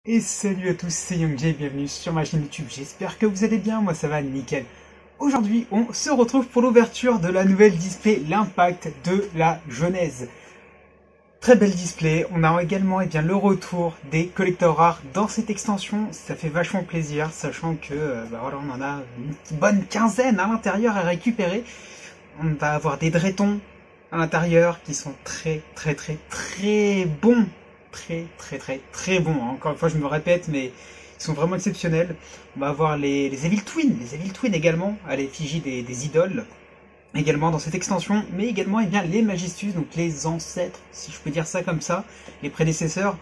Et salut à tous, c'est YoungJ, bienvenue sur ma chaîne YouTube, j'espère que vous allez bien, moi ça va nickel. Aujourd'hui, on se retrouve pour l'ouverture de la nouvelle display, l'impact de la Genèse. Très belle display, on a également le retour des collecteurs rares dans cette extension, ça fait vachement plaisir, sachant que voilà, on en a une bonne quinzaine à l'intérieur à récupérer. On va avoir des Dretons à l'intérieur qui sont très bons. Très bons. Encore une fois, je me répète, mais ils sont vraiment exceptionnels. On va avoir les Evil Twins, également, à l'effigie des idoles, également dans cette extension, mais également les Magistus, donc les ancêtres, si je peux dire ça comme ça, les prédécesseurs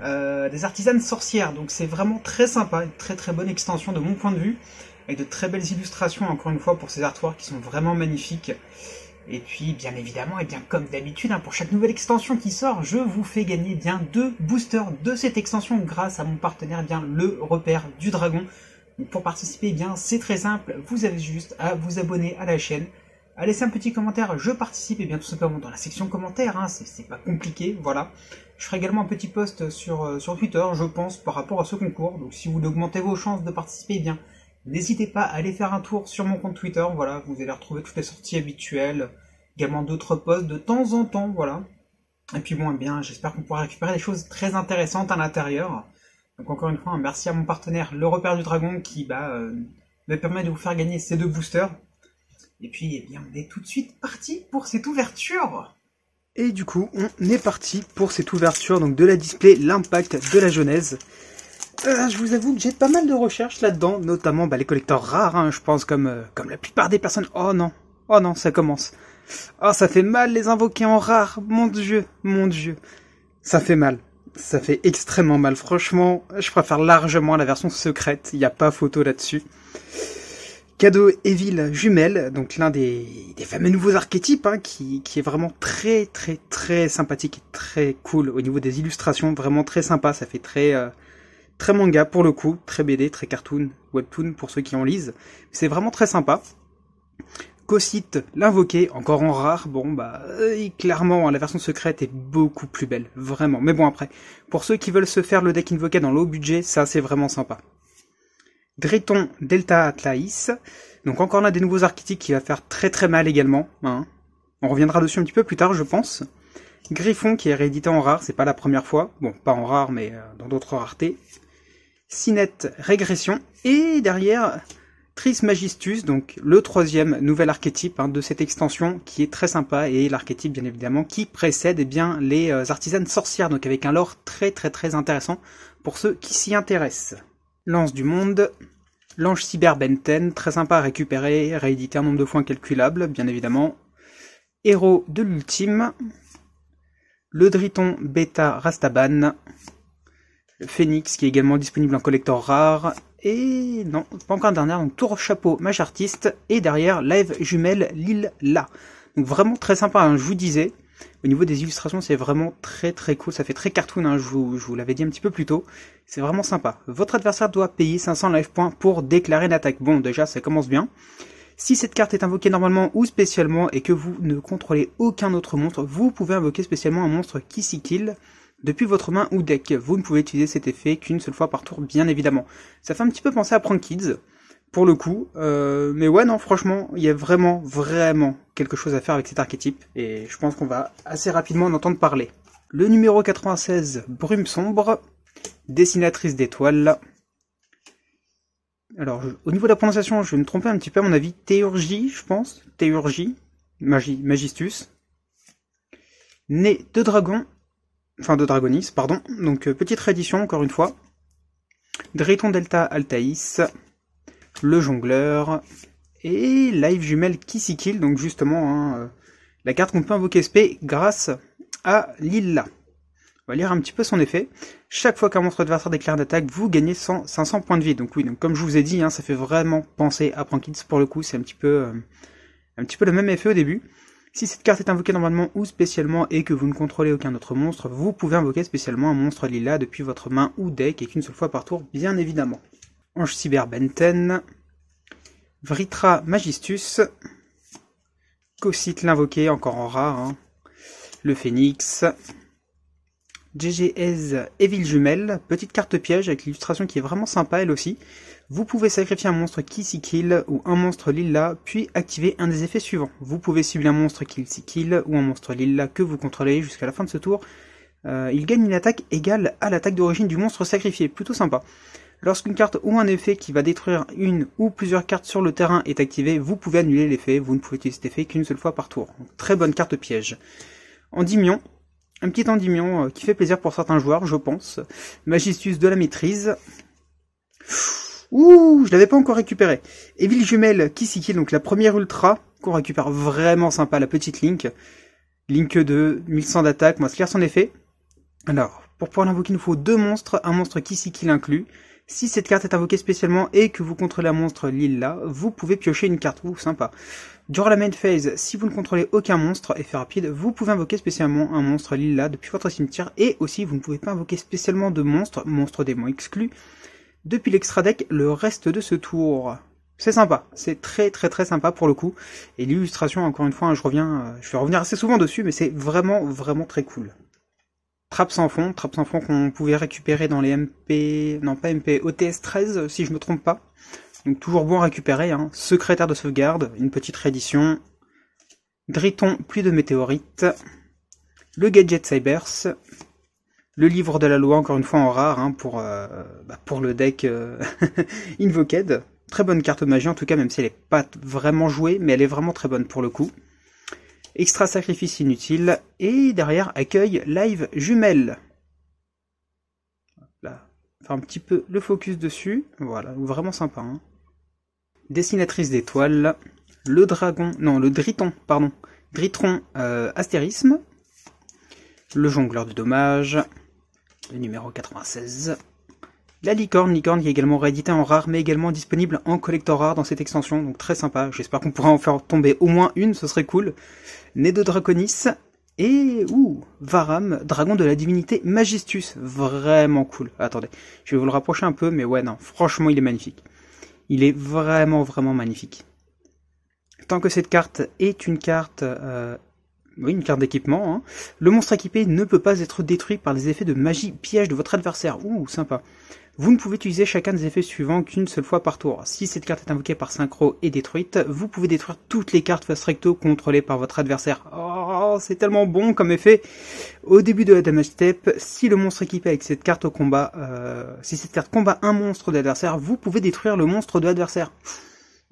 des artisanes sorcières. Donc c'est vraiment très sympa, une très bonne extension de mon point de vue, avec de très belles illustrations, encore une fois, pour ces artworks qui sont vraiment magnifiques. Et puis, bien évidemment, comme d'habitude, pour chaque nouvelle extension qui sort, je vous fais gagner 2 boosters de cette extension grâce à mon partenaire, le repère du dragon. Donc, pour participer, c'est très simple, vous avez juste à vous abonner à la chaîne, à laisser un petit commentaire, je participe, tout simplement dans la section commentaires, c'est pas compliqué, voilà. Je ferai également un petit post sur Twitter, je pense, par rapport à ce concours. Donc, si vous voulez augmenter vos chances de participer, n'hésitez pas à aller faire un tour sur mon compte Twitter, voilà, vous allez retrouver toutes les sorties habituelles, également d'autres posts de temps en temps, voilà. Et puis j'espère qu'on pourra récupérer des choses très intéressantes à l'intérieur. Donc encore une fois, merci à mon partenaire, le repère du dragon, qui me permet de vous faire gagner ces 2 boosters. Et puis, on est tout de suite parti pour cette ouverture. Et du coup, on est parti pour cette ouverture donc de la display, l'impact de la Genèse. Je vous avoue que j'ai pas mal de recherches là-dedans, notamment les collecteurs rares, je pense, comme la plupart des personnes. Oh non, ça commence. Oh, ça fait mal les invoquer en rare, mon dieu, ça fait mal, ça fait extrêmement mal, franchement, je préfère largement la version secrète, il n'y a pas photo là-dessus. Cadeau Evil Jumelle, donc l'un des fameux nouveaux archétypes, qui est vraiment très sympathique et très cool au niveau des illustrations, vraiment très sympa, ça fait très manga pour le coup, très BD, très cartoon, webtoon pour ceux qui en lisent. C'est vraiment très sympa. Cocyte l'invoqué, encore en rare, clairement la version secrète est beaucoup plus belle, vraiment. Mais après, pour ceux qui veulent se faire le deck invoqué dans le haut budget, ça c'est vraiment sympa. Dreton Delta Atlaïs, donc encore l'un des nouveaux archétypes qui va faire très mal également. On reviendra dessus un petit peu plus tard je pense. Griffon qui est réédité en rare, c'est pas la première fois, bon pas en rare mais dans d'autres raretés. Sinette Régression, et derrière Tris Magistus, donc le 3e nouvel archétype de cette extension qui est très sympa, et l'archétype bien évidemment qui précède les artisanes sorcières, donc avec un lore très intéressant pour ceux qui s'y intéressent. Lance du monde, l'ange cyber Benten, très sympa à récupérer, réédité un nombre de fois incalculable bien évidemment. Héros de l'ultime, le Driton Beta Rastaban, le Phoenix qui est également disponible en collector rare, et non, pas encore un dernier, donc Tour Chapeau Mage Artiste, et derrière Live Jumelle Lille-La. Donc vraiment très sympa, je vous disais, au niveau des illustrations c'est vraiment très cool, ça fait très cartoon, je vous l'avais dit un petit peu plus tôt, c'est vraiment sympa. Votre adversaire doit payer 500 life points pour déclarer une attaque. Bon déjà ça commence bien. Si cette carte est invoquée normalement ou spécialement et que vous ne contrôlez aucun autre monstre, vous pouvez invoquer spécialement un monstre qui s'y kill depuis votre main ou deck. Vous ne pouvez utiliser cet effet qu'une seule fois par tour, bien évidemment. Ça fait un petit peu penser à Prank Kids, pour le coup. Mais ouais, non, franchement, il y a vraiment quelque chose à faire avec cet archétype. Et je pense qu'on va assez rapidement en entendre parler. Le numéro 96, Brume Sombre, dessinatrice d'étoiles. Alors, au niveau de la prononciation, je vais me tromper un petit peu, à mon avis, Théurgie, je pense. Théurgie, Magistus. Né de dragon. Enfin, de Dragonis, pardon. Donc, petite réédition, encore une fois. Dreton Delta Altaïs. Le jongleur. Et Live Jumelle Kill, donc justement, la carte qu'on peut invoquer SP grâce à Lilla. On va lire un petit peu son effet. Chaque fois qu'un monstre adversaire déclare une attaque, vous gagnez 500 points de vie. Donc oui, donc comme je vous ai dit, ça fait vraiment penser à Prank Kids pour le coup. C'est un petit peu le même effet au début. Si cette carte est invoquée normalement ou spécialement et que vous ne contrôlez aucun autre monstre, vous pouvez invoquer spécialement un monstre lila depuis votre main ou deck, et qu'une seule fois par tour, bien évidemment. Ange Cyber Benten, Vritra Magistus, Cocyte l'invoqué, encore en rare, le Phoenix, GGS Evil Jumelle, petite carte piège avec l'illustration qui est vraiment sympa elle aussi. Vous pouvez sacrifier un monstre Kill Kill ou un monstre Lilla, puis activer un des effets suivants. Vous pouvez cibler un monstre Kill Kill ou un monstre Lilla que vous contrôlez jusqu'à la fin de ce tour. Il gagne une attaque égale à l'attaque d'origine du monstre sacrifié, plutôt sympa. Lorsqu'une carte ou un effet qui va détruire une ou plusieurs cartes sur le terrain est activé, vous pouvez annuler l'effet, vous ne pouvez utiliser cet effet qu'une seule fois par tour. Donc, très bonne carte piège. Endymion, un petit Endymion qui fait plaisir pour certains joueurs, je pense. Magistus de la maîtrise. Ouh, je l'avais pas encore récupéré. Evil Jumelle Kill, donc la première ultra, qu'on récupère vraiment sympa, la petite Link. Link 2, 1100 d'attaque, moi clair son effet. Alors, pour pouvoir l'invoquer, il nous faut 2 monstres, un monstre Kill inclus. Si cette carte est invoquée spécialement et que vous contrôlez un monstre Lilla, vous pouvez piocher une carte. Ouh, sympa. Durant la main phase, si vous ne contrôlez aucun monstre, effet rapide, vous pouvez invoquer spécialement un monstre Lilla depuis votre cimetière. Et aussi, vous ne pouvez pas invoquer spécialement de monstre démon exclu, depuis l'extra deck le reste de ce tour. C'est sympa, c'est très sympa pour le coup. Et l'illustration, encore une fois, je vais revenir assez souvent dessus, mais c'est vraiment très cool. Trappe sans fond qu'on pouvait récupérer dans les MP... Non, pas MP, OTS 13, si je me trompe pas. Donc toujours bon à récupérer, hein. Secrétaire de sauvegarde, une petite réédition. Driton, pluie de météorites. Le Gadget Cybers. Le livre de la loi, encore une fois en rare, hein, pour le deck Invoked. Très bonne carte magie, en tout cas, même si elle n'est pas vraiment jouée, mais elle est vraiment très bonne pour le coup. Extra sacrifice inutile, et derrière accueil live jumelle. Là, faire un petit peu le focus dessus, voilà, vraiment sympa. Hein. Dessinatrice d'étoiles, le Driton, Dritron astérisme, le jongleur de dommages, le numéro 96. La licorne qui est également rééditée en rare, mais également disponible en collector rare dans cette extension, donc très sympa. J'espère qu'on pourra en faire tomber au moins une, ce serait cool. Né de Draconis, et Varam, dragon de la divinité Magistus, vraiment cool. Attendez, je vais vous le rapprocher un peu, mais ouais, non, franchement, il est magnifique. Il est vraiment magnifique. Tant que cette carte est une carte... Oui, une carte d'équipement. Hein. Le monstre équipé ne peut pas être détruit par les effets de magie piège de votre adversaire. Ouh, sympa. Vous ne pouvez utiliser chacun des effets suivants qu'une seule fois par tour. Si cette carte est invoquée par synchro et détruite, vous pouvez détruire toutes les cartes face recto contrôlées par votre adversaire. Oh, c'est tellement bon comme effet. Au début de la damage step, si le monstre équipé avec cette carte au combat, si cette carte combat un monstre de l'adversaire, vous pouvez détruire le monstre de l'adversaire.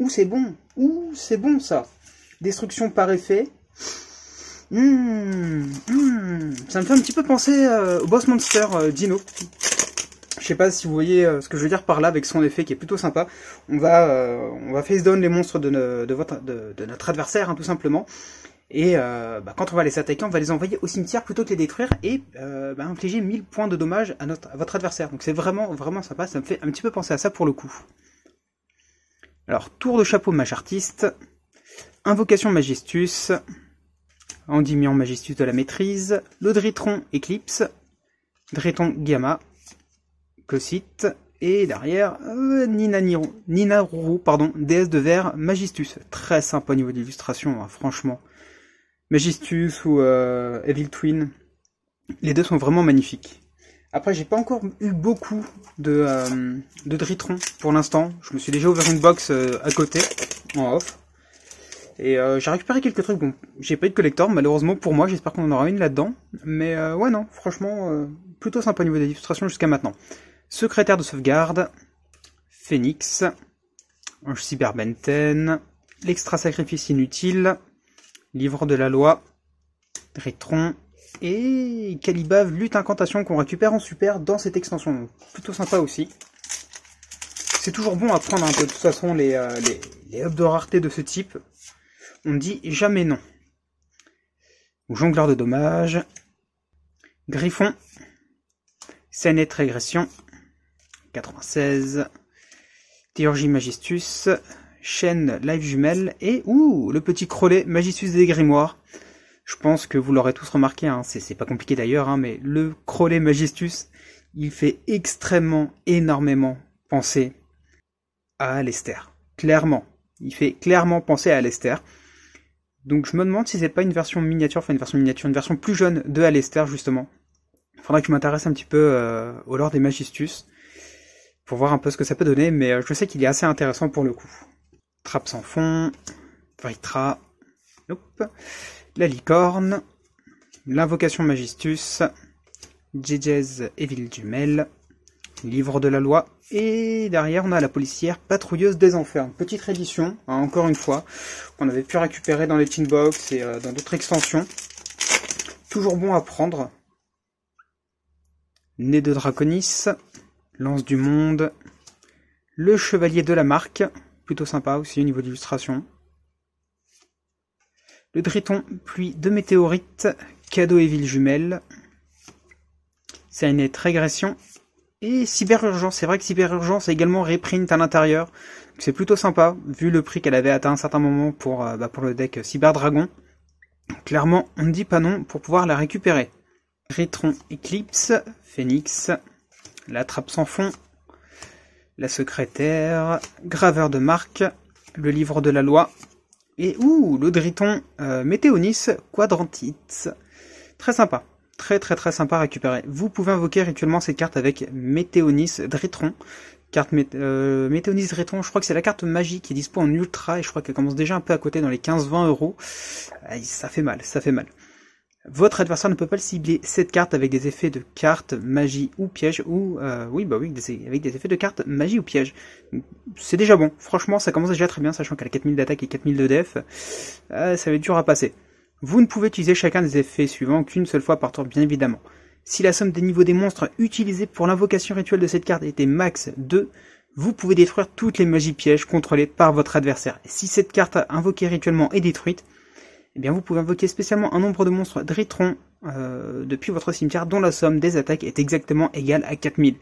Ouh, c'est bon. Ouh, c'est bon ça. Destruction par effet. Ça me fait un petit peu penser au Boss Monster Dino. Je sais pas si vous voyez ce que je veux dire par là avec son effet qui est plutôt sympa. On va face down les monstres de notre adversaire, hein, tout simplement. Et quand on va les attaquer, on va les envoyer au cimetière plutôt que les détruire et infliger 1000 points de dommage à votre adversaire. Donc c'est vraiment sympa, ça me fait un petit peu penser à ça pour le coup. Alors, tour de chapeau mage artiste, invocation Magistus, Endymion Magistus de la maîtrise, le Dritron Eclipse, Driton Gamma, Cosite, et derrière Ninaruru, déesse de verre Magistus. Très sympa au niveau de l'illustration, hein, franchement. Magistus ou Evil Twin, les deux sont vraiment magnifiques. Après, j'ai pas encore eu beaucoup de Dritron pour l'instant. Je me suis déjà ouvert une box à côté, en off. Et j'ai récupéré quelques trucs, bon, j'ai pas eu de collector, malheureusement pour moi, j'espère qu'on en aura une là-dedans. Mais ouais, non, franchement, plutôt sympa au niveau des illustrations jusqu'à maintenant. Secrétaire de sauvegarde, Phoenix, Ange Cyberbenten, l'extra sacrifice inutile, livre de la loi, Dritron, et Calibav, lutte incantation qu'on récupère en super dans cette extension. Donc, plutôt sympa aussi. C'est toujours bon à prendre un peu, de toute façon, les hubs de rareté de ce type. On ne dit jamais non. Jongleur de dommages, Griffon, Sénète Régression, 96, Théurgie Magistus, Chaîne Live Jumelle, et le petit Crowley Magistus des Grimoires. Je pense que vous l'aurez tous remarqué, hein, c'est pas compliqué d'ailleurs, hein, mais le Crowley Magistus, il fait énormément penser à Alester. Clairement. Il fait clairement penser à Alester. Donc je me demande si c'est pas une version miniature, une version plus jeune de Alester justement. Il faudra que je m'intéresse un petit peu au lore des Magistus, pour voir un peu ce que ça peut donner, mais je sais qu'il est assez intéressant pour le coup. Trappe sans fond, Vritra, la licorne, l'invocation Magistus, Jejez Evil Jumel, livre de la loi, et derrière on a la policière patrouilleuse des enfers. Une petite réédition, hein, encore une fois, qu'on avait pu récupérer dans les Teen Box et dans d'autres extensions. Toujours bon à prendre. Nez de Draconis, lance du monde, le chevalier de la marque, plutôt sympa aussi au niveau d'illustration. Le Driton, pluie de météorites, cadeau et ville jumelle. Sérénette régression. Et cyberurgence, c'est vrai que cyberurgence a également reprint à l'intérieur. C'est plutôt sympa, vu le prix qu'elle avait atteint à un certain moment pour le deck Cyberdragon. Clairement, on ne dit pas non pour pouvoir la récupérer. Rétron Eclipse, Phoenix, la trappe sans fond, la secrétaire, graveur de marque, le livre de la loi, et le Driton Météonis Quadrantite. Très sympa, très sympa à récupérer. Vous pouvez invoquer rituellement cette carte avec Météonis Dritron. Carte Météonis Dritron, je crois que c'est la carte magie qui est dispo en ultra, et je crois qu'elle commence déjà un peu à côté dans les 15-20 €. Aïe, ça fait mal, ça fait mal. Votre adversaire ne peut pas le cibler cette carte avec des effets de carte, magie ou piège, ou avec des effets de carte, magie ou piège. C'est déjà bon, franchement ça commence déjà très bien, sachant qu'elle a 4000 d'attaque et 4000 de def, ça va être dur à passer. Vous ne pouvez utiliser chacun des effets suivants qu'une seule fois par tour, bien évidemment. Si la somme des niveaux des monstres utilisés pour l'invocation rituelle de cette carte était max 2, vous pouvez détruire toutes les magies pièges contrôlées par votre adversaire. Et si cette carte invoquée rituellement est détruite, eh bien vous pouvez invoquer spécialement un nombre de monstres Dritron depuis votre cimetière dont la somme des attaques est exactement égale à 4000.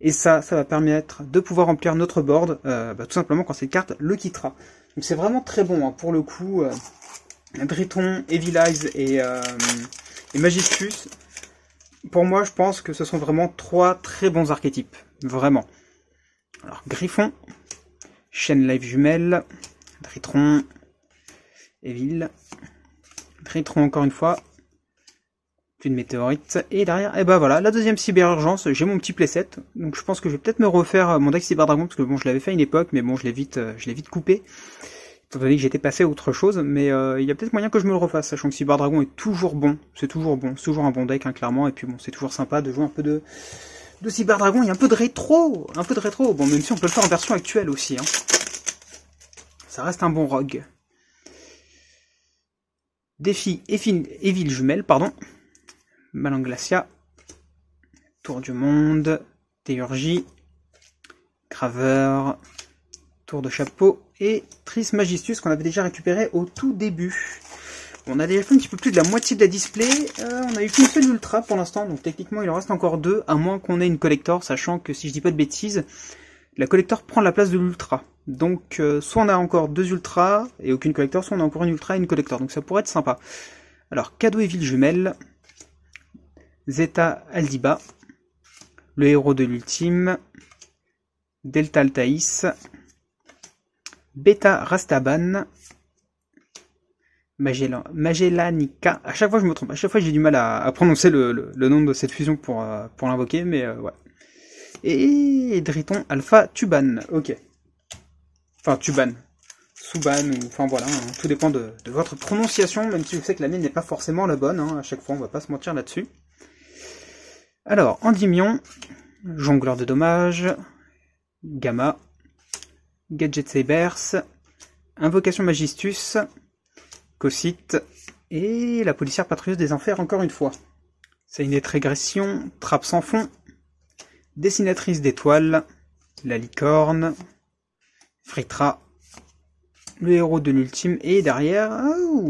Et ça va permettre de pouvoir remplir notre board tout simplement quand cette carte le quittera. Donc c'est vraiment très bon, hein, pour le coup. Dritron, Evil Eyes et Magistus, pour moi je pense que ce sont vraiment 3 très bons archétypes. Vraiment. Alors Griffon, Chaîne Live Jumelle, Dritron, Evil, Dritron encore une fois, puis une météorite, et derrière, et ben voilà, la deuxième cyberurgence, j'ai mon petit playset, donc je pense que je vais peut-être me refaire mon deck Cyberdragon, parce que bon, je l'avais fait à une époque, mais bon, je l'ai vite coupé, étant donné que j'étais passé à autre chose, mais il y a peut-être moyen que je me le refasse, sachant que Cyberdragon est toujours bon, c'est toujours un bon deck, hein, clairement, et puis bon, c'est toujours sympa de jouer un peu de Cyberdragon, il y a un peu de rétro, bon, même si on peut le faire en version actuelle aussi, hein. Ça reste un bon rogue. Défi Evil Jumelle, Malanglacia, Tour du Monde, Théurgie, Graveur, Tour de Chapeau et Tris Magistus qu'on avait déjà récupéré au tout début. On a déjà fait un petit peu plus de la moitié de la display, on a eu qu'une seule ultra pour l'instant, donc techniquement il en reste encore 2, à moins qu'on ait une collector, sachant que si je dis pas de bêtises, la collector prend la place de l'ultra. Donc soit on a encore 2 ultras et aucune collector, soit on a encore une ultra et une collector, donc ça pourrait être sympa. Alors cadeau et ville jumelle, Zeta Aldiba, le héros de l'ultime, Delta Altaïs, Beta Rastaban, Magellanica. À chaque fois je me trompe, à chaque fois j'ai du mal à prononcer le nom de cette fusion pour l'invoquer, mais ouais. Et Driton Alpha Tuban, ok. Enfin Tuban, Suban, ou enfin voilà, hein, tout dépend de votre prononciation, même si je sais que la mienne n'est pas forcément la bonne, hein, à chaque fois on va pas se mentir là-dessus. Alors, Endymion, Jongleur de dommages, Gamma, Gadget Sabers, Invocation Magistus, Cossite, et la policière patrouilleuse des enfers encore une fois. Sérénette régression, Trappe sans fond, Dessinatrice d'étoiles, la licorne, Fritra, le héros de l'ultime, et derrière,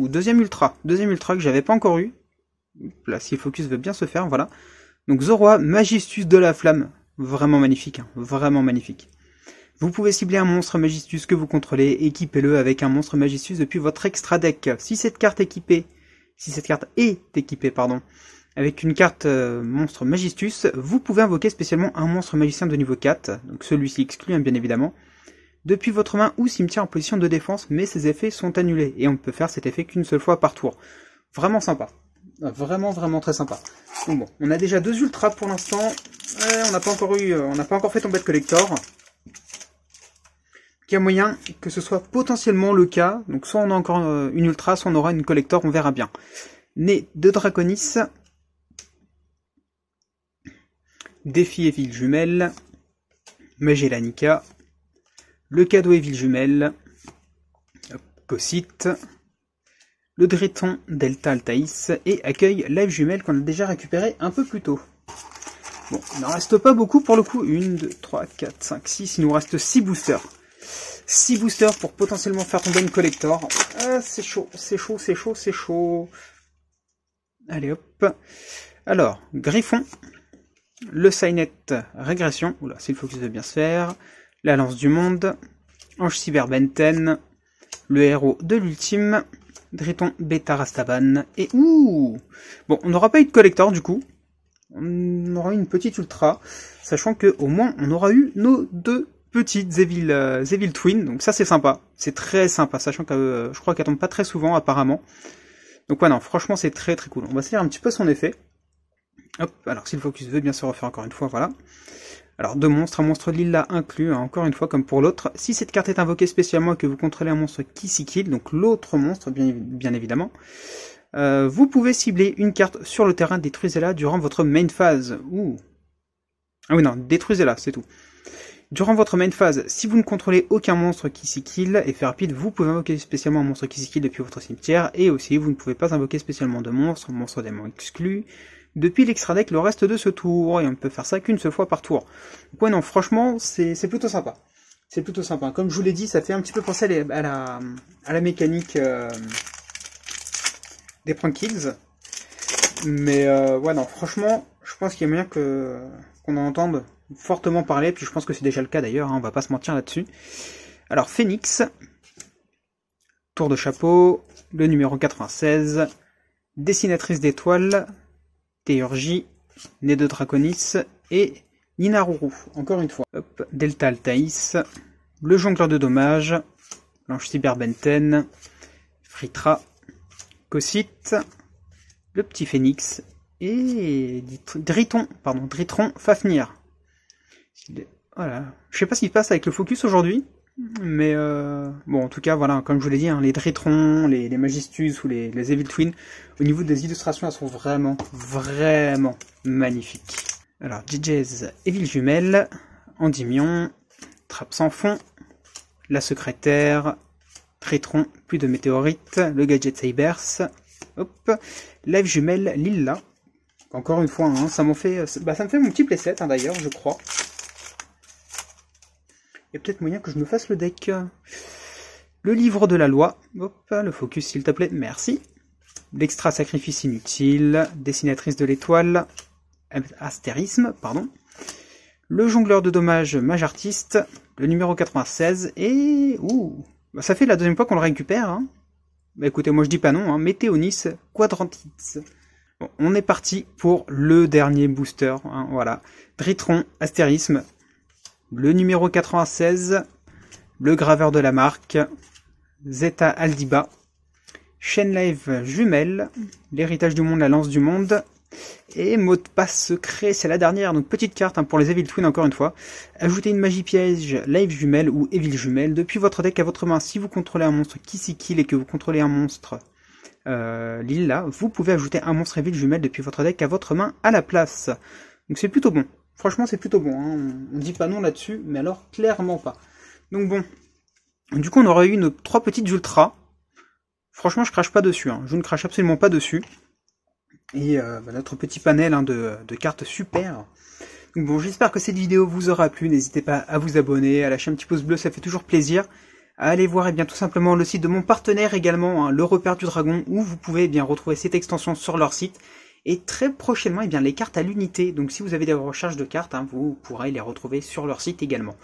deuxième ultra que j'avais pas encore eu. Là, si le focus veut bien se faire, voilà. Donc Zoroa, Magistus de la flamme, vraiment magnifique, hein, vraiment magnifique. Vous pouvez cibler un monstre Magistus que vous contrôlez, équipez-le avec un monstre Magistus depuis votre extra deck. Si cette carte est équipée, avec une carte monstre Magistus, vous pouvez invoquer spécialement un monstre magicien de niveau 4, donc celui-ci exclu, hein, bien évidemment, depuis votre main ou cimetière en position de défense, mais ces effets sont annulés, et on ne peut faire cet effet qu'une seule fois par tour. Vraiment sympa. Vraiment, vraiment très sympa. Donc bon, on a déjà 2 ultras pour l'instant. On n'a pas encore fait tomber de collector. Il y a moyen que ce soit potentiellement le cas. Donc soit on a encore une ultra, soit on aura une collector, on verra bien. Né de Draconis. Défi et ville jumelle. Magellanica. Le cadeau et ville jumelle. Cossite. Le Driton Delta Altaïs et accueille Live Jumelle qu'on a déjà récupéré un peu plus tôt. Bon, il n'en reste pas beaucoup pour le coup. 1, 2, 3, 4, 5, 6. Il nous reste 6 boosters. 6 boosters pour potentiellement faire tomber une collector. Ah, c'est chaud, c'est chaud, c'est chaud, c'est chaud. Allez hop. Alors, Griffon. Le Signet Régression. Oula, si le focus veut bien se faire. La Lance du Monde. Ange Cyber Benten. Le héros de l'ultime. Driton Beta Rastaban. Et ouh! Bon, on n'aura pas eu de collector du coup. On aura eu une petite ultra. Sachant que au moins on aura eu nos 2 petites Evil Twin. Donc ça c'est sympa. C'est très sympa. Sachant que je crois qu'elle tombe pas très souvent apparemment. Donc ouais non, franchement c'est très très cool. On va se faire un petit peu son effet. Hop, alors si le focus veut bien se refaire encore une fois, voilà. Alors 2 monstres, un monstre lila inclus, hein, encore une fois comme pour l'autre. Si cette carte est invoquée spécialement et que vous contrôlez un monstre qui s'y kill, donc l'autre monstre bien évidemment, vous pouvez cibler une carte sur le terrain, détruisez-la durant votre main phase. Ouh. Ah oui non, détruisez-la, c'est tout. Durant votre main phase, si vous ne contrôlez aucun monstre qui s'y kill, effet rapide, vous pouvez invoquer spécialement un monstre qui s'y kill depuis votre cimetière, et aussi vous ne pouvez pas invoquer spécialement de monstre démon exclu, depuis l'extra deck le reste de ce tour, et on ne peut faire ça qu'une seule fois par tour. Donc ouais non, franchement, c'est plutôt sympa. C'est plutôt sympa. Comme je vous l'ai dit, ça fait un petit peu penser à la mécanique des prank kills. Mais ouais non, franchement, je pense qu'il y a moyen qu'on en entende fortement parler, puis je pense que c'est déjà le cas d'ailleurs, hein, on va pas se mentir là-dessus. Alors Phoenix, tour de chapeau, le numéro 96, dessinatrice d'étoiles, Théurgie, Né de Draconis et Ninaruru, encore une fois. Hop, Delta Altaïs, le jongleur de dommages, l'ange Cyber Benten, Fritra, Cossite, le petit Phénix et Dritron Fafnir. Voilà. Je sais pas ce qui se passe avec le focus aujourd'hui, mais bon, en tout cas, voilà, comme je vous l'ai dit, hein, les Dritrons, les Magistus ou les Evil Twin, au niveau des illustrations, elles sont vraiment, vraiment magnifiques. Alors, DJ's Evil Jumelle, Endymion, Trappe sans fond, la secrétaire, Tritron, plus de météorites, le Gadget Sabers, hop, Live Jumelle Lilla. Encore une fois, hein, ça me fait mon petit playset, hein, d'ailleurs, je crois. Il y a peut-être moyen que je me fasse le deck. Le livre de la loi. Hop, le focus s'il te plaît, merci. L'extra sacrifice inutile. Dessinatrice de l'étoile. Astérisme, pardon. Le jongleur de dommages mage artiste. Le numéro 96. Et... ouh, ça fait la 2e fois qu'on le récupère. Hein. Bah écoutez, moi je dis pas non. Hein. Météonis Quadrantis. Bon, on est parti pour le dernier booster. Hein, voilà. Dritron, astérisme. Le numéro 96, le graveur de la marque, Zeta Aldiba, chaîne live jumelle, l'héritage du monde, la lance du monde, et mot de passe secret, c'est la dernière, donc petite carte hein, pour les Evil Twin encore une fois. Ajoutez une magie piège, live jumelle ou Evil jumelle depuis votre deck à votre main. Si vous contrôlez un monstre qui s'y kill et que vous contrôlez un monstre lila, vous pouvez ajouter un monstre Evil jumelle depuis votre deck à votre main à la place. Donc c'est plutôt bon. Franchement, c'est plutôt bon, hein. On dit pas non là-dessus, mais alors clairement pas. Donc bon, du coup, on aurait eu nos 3 petites ultras. Franchement, je crache pas dessus, hein. Je ne crache absolument pas dessus. Et notre petit panel hein, de cartes super. Donc bon, j'espère que cette vidéo vous aura plu. N'hésitez pas à vous abonner, à lâcher un petit pouce bleu, ça fait toujours plaisir. À aller voir bien tout simplement le site de mon partenaire également, hein, le Repère du Dragon, où vous pouvez bien retrouver cette extension sur leur site. Et très prochainement, eh bien, les cartes à l'unité. Donc si vous avez des recherches de cartes, hein, vous pourrez les retrouver sur leur site également.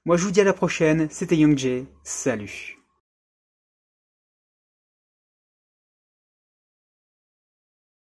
Moi je vous dis à la prochaine, c'était Young Jay, salut.